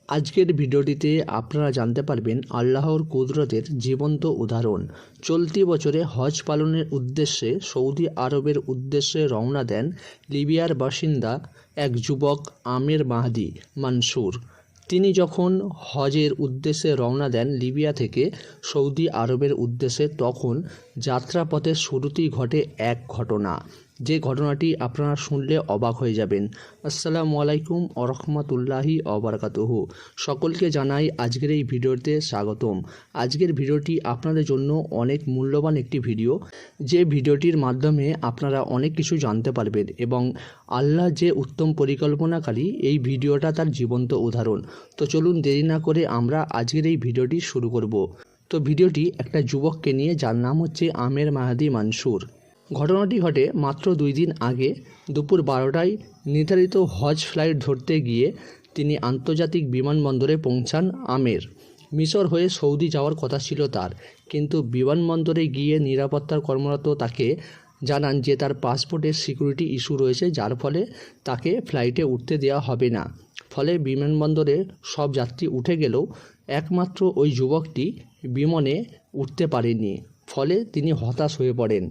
আজকের ভিডিওটিতে আপনারা জানতে পারবেন আল্লাহর কুদরতের জীবন্ত উদাহরণ। চলতি বছরে হজ পালনের উদ্দেশ্যে সৌদি আরবের উদ্দেশ্যে রওনা দেন লিবিয়ার বাসিন্দা এক যুবক আমের মাহদি মানসুর। তিনি যখন হজের উদ্দেশ্যে রওনা দেন লিবিয়া থেকে সৌদি আরবের উদ্দেশ্যে, তখন যাত্রাপথের শুরুতেই ঘটে এক ঘটনা, যে ঘটনাটি আপনারা শুনলে অবাক হয়ে যাবেন। আসসালামু আলাইকুম ওরহমাতুল্লাহি ওবারাকাতুহু। সকলকে জানাই আজকের এই ভিডিওতে স্বাগতম। আজকের ভিডিওটি আপনাদের জন্য অনেক মূল্যবান একটি ভিডিও, যে ভিডিওটির মাধ্যমে আপনারা অনেক কিছু জানতে পারবেন এবং আল্লাহ যে উত্তম পরিকল্পনাকারী, এই ভিডিওটা তার জীবন্ত উদাহরণ। তো চলুন দেরি না করে আমরা আজকের এই ভিডিওটি শুরু করব। তো ভিডিওটি একটা যুবককে নিয়ে, যার নাম হচ্ছে আমের মাহদি মানসুর। ঘটনাটি ঘটে মাত্র 2 দিন আগে। দুপুর 12টায় নির্ধারিত হজ ফ্লাইট ধরতে গিয়ে তিনি আন্তর্জাতিক বিমানবন্দরে পৌঁছান। আমের মিশর হয়ে সৌদি যাওয়ার কথা ছিল তার, কিন্তু বিমানবন্দরে গিয়ে নিরাপত্তার কর্মরত তাকে জানান যে তার পাসপোর্টের সিকিউরিটি ইস্যু রয়েছে, যার ফলে তাকে ফ্লাইটে উঠতে দেওয়া হবে না। ফলে বিমানবন্দরে সব যাত্রী উঠে গেলেও একমাত্র ওই যুবকটি বিমানে উঠতে পারেনি। ফলে তিনি হতাশ হয়ে পড়েন।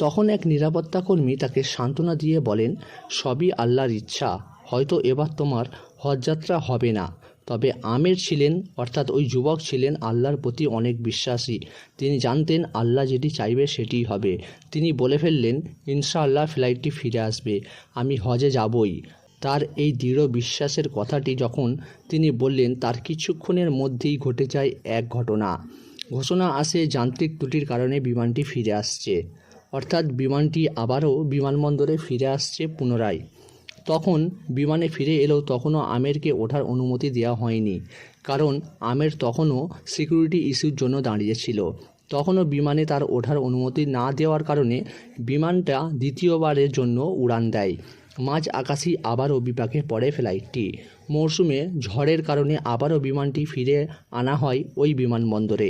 তখন এক নিরাপত্তাকর্মী তাকে সান্ত্বনা দিয়ে বলেন, সবই আল্লাহর ইচ্ছা, হয়তো এবার তোমার হজযাত্রা হবে না। তবে আমের ছিলেন, অর্থাৎ ওই যুবক ছিলেন আল্লাহর প্রতি অনেক বিশ্বাসী। তিনি জানতেন আল্লাহ যেটি চাইবে সেটিই হবে। তিনি বলে ফেললেন, ইনশাআল্লাহ ফ্লাইটটি ফিরে আসবে, আমি হজে যাবই। তার এই দৃঢ় বিশ্বাসের কথাটি যখন তিনি বললেন, তার কিছুক্ষণের মধ্যেই ঘটে যায় এক ঘটনা। ঘোষণা আসে যান্ত্রিক ত্রুটির কারণে বিমানটি ফিরে আসছে, অর্থাৎ বিমানটি আবারও বিমানবন্দরে ফিরে আসছে পুনরায়। তখন বিমানে ফিরে এলেও তখনও আমেরকে ওঠার অনুমতি দেওয়া হয়নি, কারণ আমের তখনও সিকিউরিটি ইস্যুর জন্য দাঁড়িয়েছিল। তখনও বিমানে তার ওঠার অনুমতি না দেওয়ার কারণে বিমানটা দ্বিতীয়বারের জন্য উড়ান দেয়। মাঝ আকাশে আবারও বিপাকে পড়ে ফ্লাইটটি। মৌসুমে ঝড়ের কারণে আবারও বিমানটি ফিরে আনা হয় ওই বিমানবন্দরে।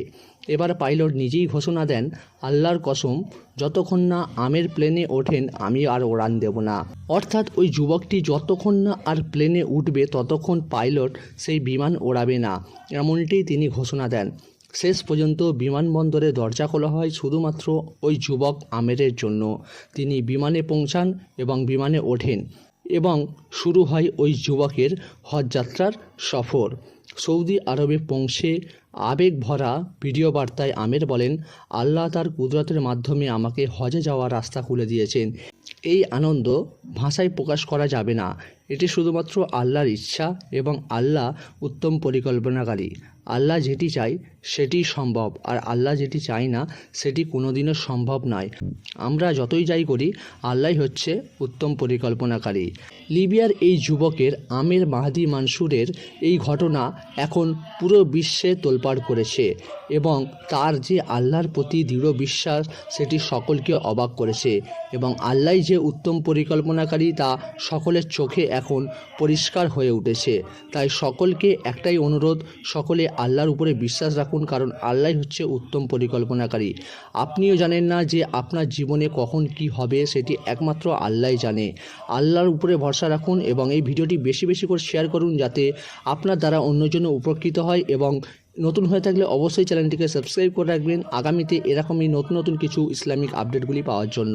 এবার পাইলট নিজেই ঘোষণা দেন, আল্লাহর কসম, যতক্ষণ না আমের প্লেনে ওঠেন আমি আর উড়ান দেব না। অর্থাৎ ওই যুবকটি যতক্ষণ না আর প্লেনে উঠবে ততক্ষণ পাইলট সেই বিমান ওড়াবে না, এমনটি তিনি ঘোষণা দেন। শেষ পর্যন্ত বিমানবন্দরে দরজা খোলা হয় শুধুমাত্র ওই যুবক আমেরের জন্য। তিনি বিমানে পৌঁছান এবং বিমানে ওঠেন এবং শুরু হয় ওই যুবকের হজযাত্রার সফর। সৌদি আরবে পৌঁছে আবেগ ভরা ভিডিও বার্তায় আমের বলেন, আল্লাহ তার কুদরতের মাধ্যমে আমাকে হজে যাওয়ার রাস্তা খুলে দিয়েছেন। এই আনন্দ ভাষায় প্রকাশ করা যাবে না। এটি শুধুমাত্র আল্লাহর ইচ্ছা এবং আল্লাহ উত্তম পরিকল্পনাকারী। আল্লাহ যেটি চাই সেটি সম্ভব, আর আল্লাহ যেটি চাই না সেটি কোনোদিনও সম্ভব নয়। আমরা যতই যাই করি, আল্লাহই হচ্ছে উত্তম পরিকল্পনাকারী। লিবিয়ার এই যুবকের আমের মাহদি মানসুরের এই ঘটনা এখন পুরো বিশ্বে তোলপাড় করেছে এবং তার যে আল্লাহর প্রতি দৃঢ় বিশ্বাস সেটি সকলকে অবাক করেছে এবং আল্লাহই যে উত্তম পরিকল্পনাকারী তা সকলের চোখে এখন পরিষ্কার হয়ে উঠেছে। তাই সকলকে একটাই অনুরোধ, সকলে আল্লাহর উপরে বিশ্বাস রাখুন, কারণ আল্লাহই হচ্ছে উত্তম পরিকল্পনাকারী। আপনিও জানেন না যে আপনার জীবনে কখন কি হবে, সেটি একমাত্র আল্লাহই জানে। আল্লাহর উপরে ভরসা রাখুন এবং এই ভিডিওটি বেশি বেশি করে শেয়ার করুন, যাতে আপনার দ্বারা অন্যজন উপকৃত হয়। এবং নতুন হয়ে থাকলে অবশ্যই চ্যানেলটিকে সাবস্ক্রাইব করে রাখবেন আগামীতে এরকমই নতুন নতুন কিছু ইসলামিক আপডেটগুলি পাওয়ার জন্য।